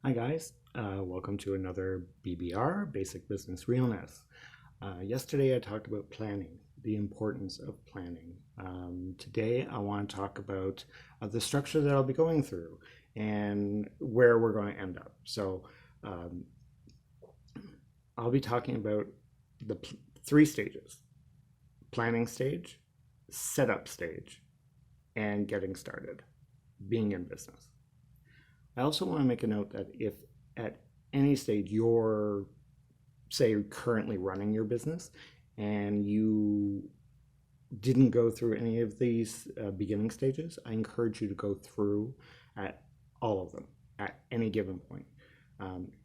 Hi guys, welcome to another BBR, Basic Business Realness. Yesterday I talked about planning, the importance of planning. Today I want to talk about the structure that I'll be going through and where we're going to end up. So I'll be talking about the three stages: planning stage, setup stage, and getting started, being in business. I also want to make a note that if at any stage you're, say, currently running your business and you didn't go through any of these beginning stages, I encourage you to go through at all of them at any given point.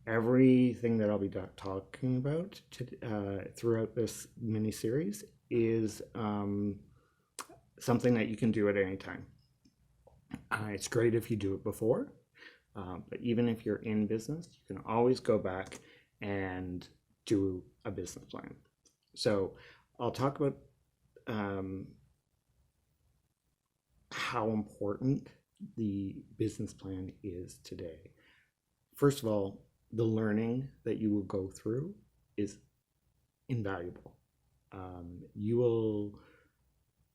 Everything that I'll be talking about throughout this mini series is something that you can do at any time. It's great if you do it before. But even if you're in business, you can always go back and do a business plan. So I'll talk about how important the business plan is today. First of all, the learning that you will go through is invaluable.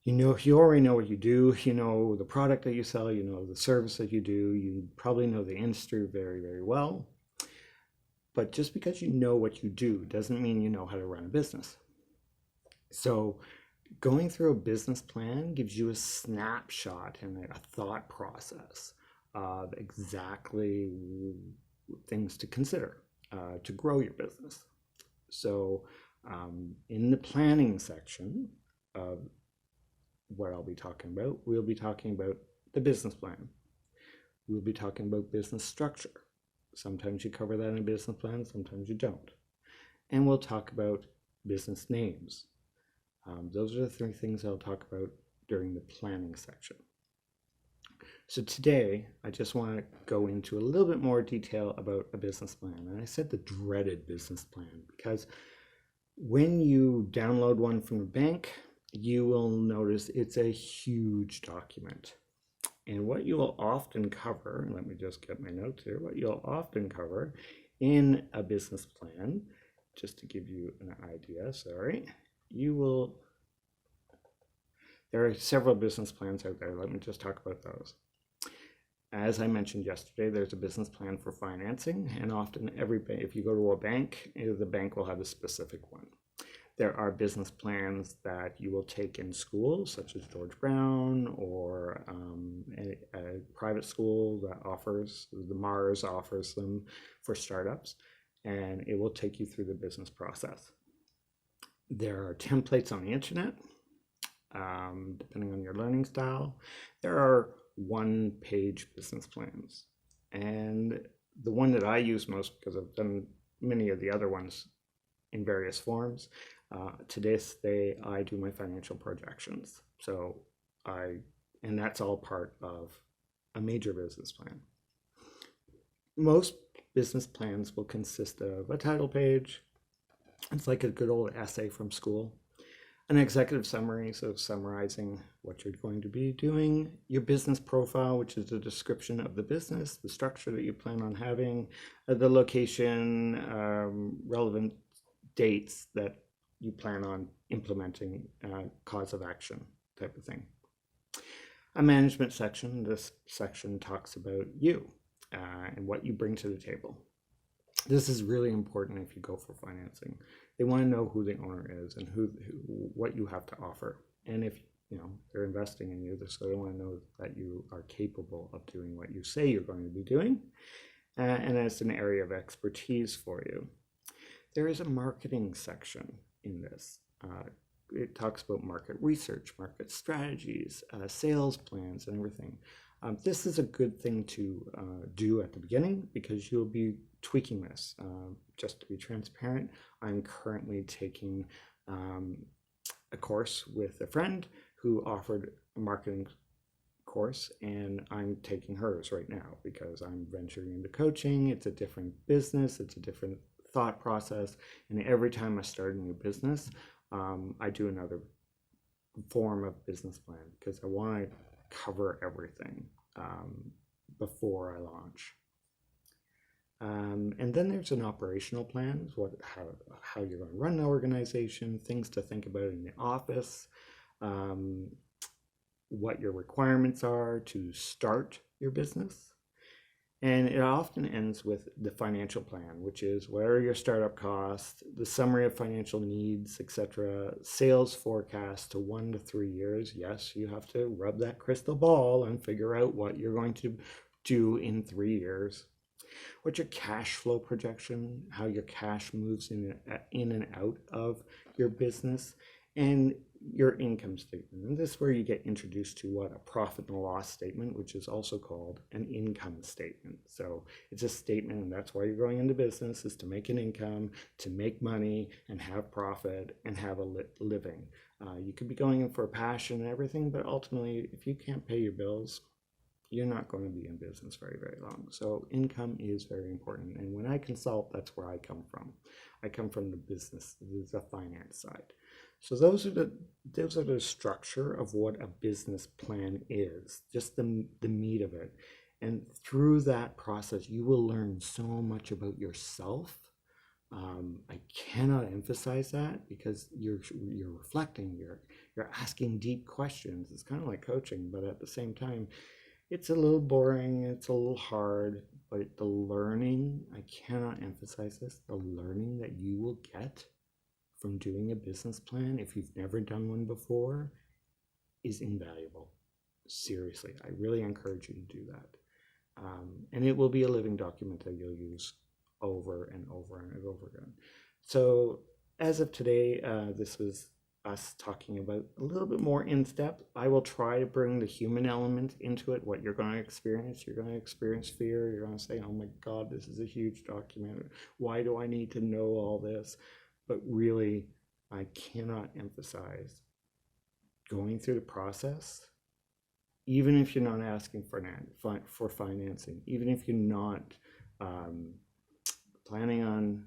You already know what you do, you know the product that you sell, you know the service that you do, you probably know the industry very, very well. But just because you know what you do doesn't mean you know how to run a business. So going through a business plan gives you a snapshot and a thought process of exactly things to consider to grow your business. So in the planning section of what I'll be talking about, we'll be talking about the business plan. We'll be talking about business structure. Sometimes you cover that in a business plan, sometimes you don't. And we'll talk about business names. Those are the three things I'll talk about during the planning section. So today, I just want to go into a little bit more detail about a business plan. And I said the dreaded business plan because when you download one from the bank, you will notice it's a huge document. And what you will often cover, let me just get my notes here, what you'll often cover in a business plan, just to give you an idea, there are several business plans out there. Let me just talk about those. As I mentioned yesterday, there's a business plan for financing, and often if you go to a bank, the bank will have a specific one. There are business plans that you will take in schools, such as George Brown, or a private school that offers, the Mars offers them for startups, and it will take you through the business process. There are templates on the internet, depending on your learning style. There are one-page business plans, and the one that I use most, because I've done many of the other ones in various forms, to this day I do my financial projections. And that's all part of a major business plan. Most business plans will consist of a title page. It's like a good old essay from school. An executive summary, so summarizing what you're going to be doing. Your business profile, which is a description of the business, the structure that you plan on having, the location, relevant dates that you plan on implementing, cause of action type of thing. A management section. This section talks about you and what you bring to the table. This is really important if you go for financing. They want to know who the owner is and what you have to offer. And if they're investing in you, so they want to know that you are capable of doing what you say you're going to be doing, and it's an area of expertise for you. There is a marketing section in this. It talks about market research, market strategies, sales plans, and everything. This is a good thing to do at the beginning because you'll be tweaking this. Just to be transparent, I'm currently taking a course with a friend who offered a marketing course, and I'm taking hers right now because I'm venturing into coaching. It's a different business, it's a different thought process, and every time I start a new business, I do another form of business plan because I want to cover everything before I launch. And then there's an operational plan, how you're going to run the organization, things to think about in the office, what your requirements are to start your business. And it often ends with the financial plan, which is what are your startup costs, the summary of financial needs, etc., sales forecast to 1 to 3 years. Yes, you have to rub that crystal ball and figure out what you're going to do in 3 years. What's your cash flow projection, how your cash moves in and out of your business, and your income statement. And this is where you get introduced to what a profit and loss statement, which is also called an income statement. So it's a statement, and that's why you're going into business, is to make an income, to make money and have profit and have a living. You could be going in for a passion and everything, but ultimately, if you can't pay your bills, you're not going to be in business very, very long. So income is very important. And when I consult, that's where I come from. I come from the business, the finance side. So those are the structure of what a business plan is, just the meat of it. And through that process, you will learn so much about yourself. I cannot emphasize that, because you're reflecting, you're asking deep questions. It's kind of like coaching, but at the same time, it's a little boring, it's a little hard, but the learning, I cannot emphasize this, the learning that you will get from doing a business plan, if you've never done one before, is invaluable. Seriously, I really encourage you to do that. And it will be a living document that you'll use over and over and over again. So as of today, this was us talking about a little bit more in depth. I will try to bring the human element into it, what you're going to experience. You're going to experience fear. You're going to say, oh my God, this is a huge document. Why do I need to know all this? But really, I cannot emphasize going through the process, even if you're not asking for financing, even if you're not planning on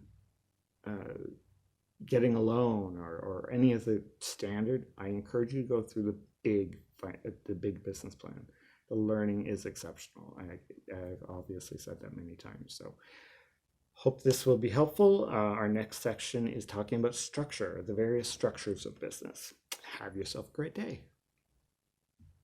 getting a loan or any of the standard, I encourage you to go through the big business plan. The learning is exceptional. I've obviously said that many times. So hope this will be helpful. Our next section is talking about structure, the various structures of business. Have yourself a great day.